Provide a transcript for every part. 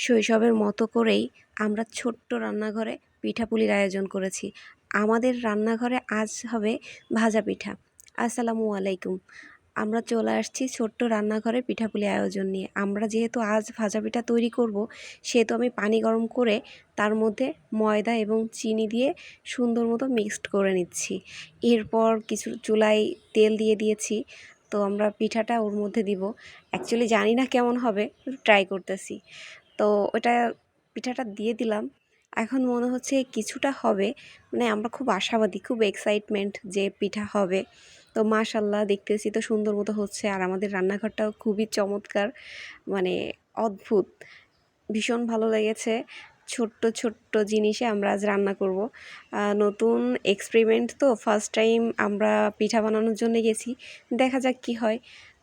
শৈশবের মতো করেই আমরা ছোট্ট রান্নাঘরে পিঠাপুলির আয়োজন করেছি। আমাদের রান্নাঘরে আজ হবে ভাজা পিঠা। আসসালামু আলাইকুম। আমরা চলে আসছি ছোট্ট রান্নাঘরে পিঠাপুলি আয়োজন নিয়ে। আমরা যেহেতু আজ ভাজা পিঠা তৈরি করব, সেহেতু আমি পানি গরম করে তার মধ্যে ময়দা এবং চিনি দিয়ে সুন্দর মতো মিক্সড করে নিচ্ছি। এরপর কিছু চুলায় তেল দিয়ে দিয়েছি। তো আমরা পিঠাটা ওর মধ্যে দিব। অ্যাকচুয়ালি জানি না কেমন হবে, ট্রাই করতেছি। তো ওটা পিঠাটা দিয়ে দিলাম। এখন মনে হচ্ছে কিছুটা হবে, মানে আমরা খুব আশাবাদী, খুব এক্সাইটমেন্ট যে পিঠা হবে। তো মাশাল্লাহ দেখতেছি তো সুন্দর মতো হচ্ছে, আর আমাদের রান্নাঘরটাও খুবই চমৎকার, মানে অদ্ভুত, ভীষণ ভালো লেগেছে। ছোট্ট ছোট্ট জিনিসে আমরা আজ রান্না করব। নতুন এক্সপেরিমেন্ট, তো ফার্স্ট টাইম আমরা পিঠা বানানোর জন্য গেছি, দেখা যাক কি হয়।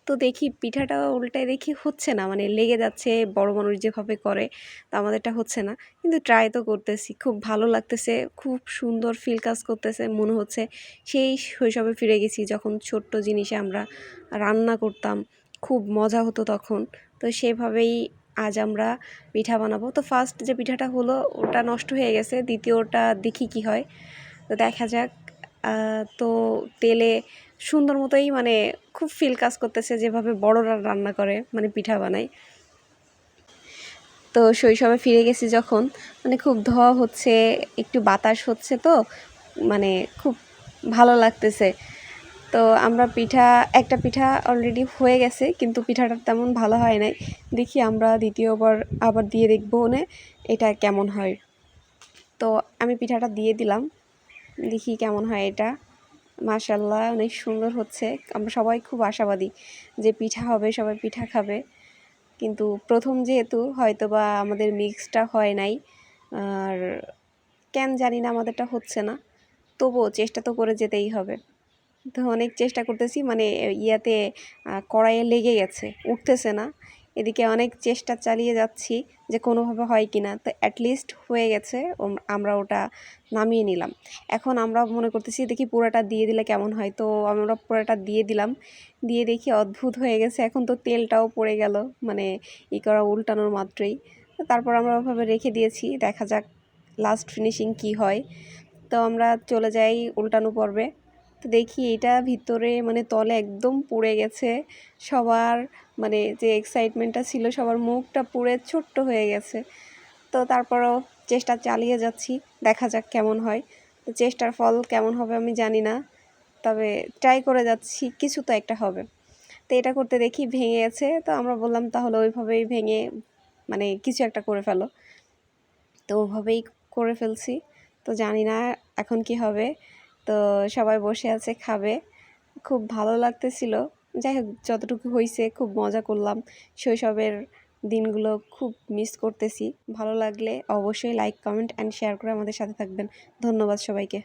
তো দেখি পিঠাটা উল্টায় দেখি হচ্ছে না, মানে লেগে যাচ্ছে বড় মানুষ যেভাবে করে, তো আমাদেরটা হচ্ছে না। কিন্তু ট্রাই তো করতেছি, খুব ভালো লাগতেছে, খুব সুন্দর ফিল কাজ করতেছে, মনে হচ্ছে সেই শৈশবে ফিরে গেছি যখন ছোট্ট জিনিসে আমরা রান্না করতাম, খুব মজা হতো তখন। তো সেভাবেই আজ আমরা পিঠা বানাবো। তো ফার্স্ট যে পিঠাটা হলো ওটা নষ্ট হয়ে গেছে, দ্বিতীয়টা দেখি কি হয়, তো দেখা যাক। তো তেলে সুন্দর মতোই, মানে খুব ফিল কাজ করতেছে যেভাবে বড়রা রান্না করে, মানে পিঠা বানায়। তো শৈশবে ফিরে গেছি যখন, মানে খুব ধোয়া হচ্ছে, একটু বাতাস হচ্ছে, তো মানে খুব ভালো লাগতেছে। তো আমরা একটা পিঠা অলরেডি হয়ে গেছে, কিন্তু পিঠাটা তেমন ভালো হয় নাই। দেখি আমরা দ্বিতীয়বার আবার দিয়ে দেখবো এটা কেমন হয়। তো আমি পিঠাটা দিয়ে দিলাম, দেখি কেমন হয় এটা। মাশাল্লাহ অনেক সুন্দর হচ্ছে। আমরা সবাই খুব আশাবাদী যে পিঠা হবে, সবাই পিঠা খাবে। কিন্তু প্রথম যেহেতু হয়তো বা আমাদের মিক্সটা হয় নাই, আর কেন জানি না আমাদেরটা হচ্ছে না, তবুও চেষ্টা তো করে যেতেই হবে। তো অনেক চেষ্টা করতেছি, মানে ইয়াতে কড়াইয়ে লেগে গেছে, উঠতেছে না। এদিকে অনেক চেষ্টা চালিয়ে যাচ্ছি যে কোনোভাবে হয় কি না। তো অ্যাটলিস্ট হয়ে গেছে, আমরা ওটা নামিয়ে নিলাম। এখন আমরা মনে করতেছি দেখি পুরোটা দিয়ে দিলে কেমন হয়। তো আমরা পুরোটা দিয়ে দিলাম, দিয়ে দেখি অদ্ভুত হয়ে গেছে। এখন তো তেলটাও পড়ে গেল, মানে করা উল্টানোর মাত্রই। তো তারপর আমরা ওভাবে রেখে দিয়েছি, দেখা যাক লাস্ট ফিনিশিং কি হয়। তো আমরা চলে যাই উল্টানো পর্বে। তো দেখি এটা ভিতরে, মানে তলে একদম পুড়ে গেছে। সবার, মানে যে এক্সাইটমেন্টটা ছিল, সবার মুখটা পুড়ে ছোট্ট হয়ে গেছে। তো তারপরও চেষ্টা চালিয়ে যাচ্ছি, দেখা যাক কেমন হয়। তো চেষ্টার ফল কেমন হবে আমি জানি না, তবে ট্রাই করে যাচ্ছি, কিছু তো একটা হবে। তো এটা করতে দেখি ভেঙে গেছে। তো আমরা বললাম তাহলে ওইভাবেই ভেঙে, মানে কিছু একটা করে ফেলো। তো ওভাবেই করে ফেলছি। তো জানি না এখন কি হবে। তো সবাই বসে আছে, খাবে, খুব ভালো লাগতেছিল। যাই হোক, যতটুকু হয়েছে খুব মজা করলাম। শৈশবের দিনগুলো খুব মিস করতেছি। ভালো লাগলে অবশ্যই লাইক, কমেন্ট অ্যান্ড শেয়ার করে আমাদের সাথে থাকবেন। ধন্যবাদ সবাইকে।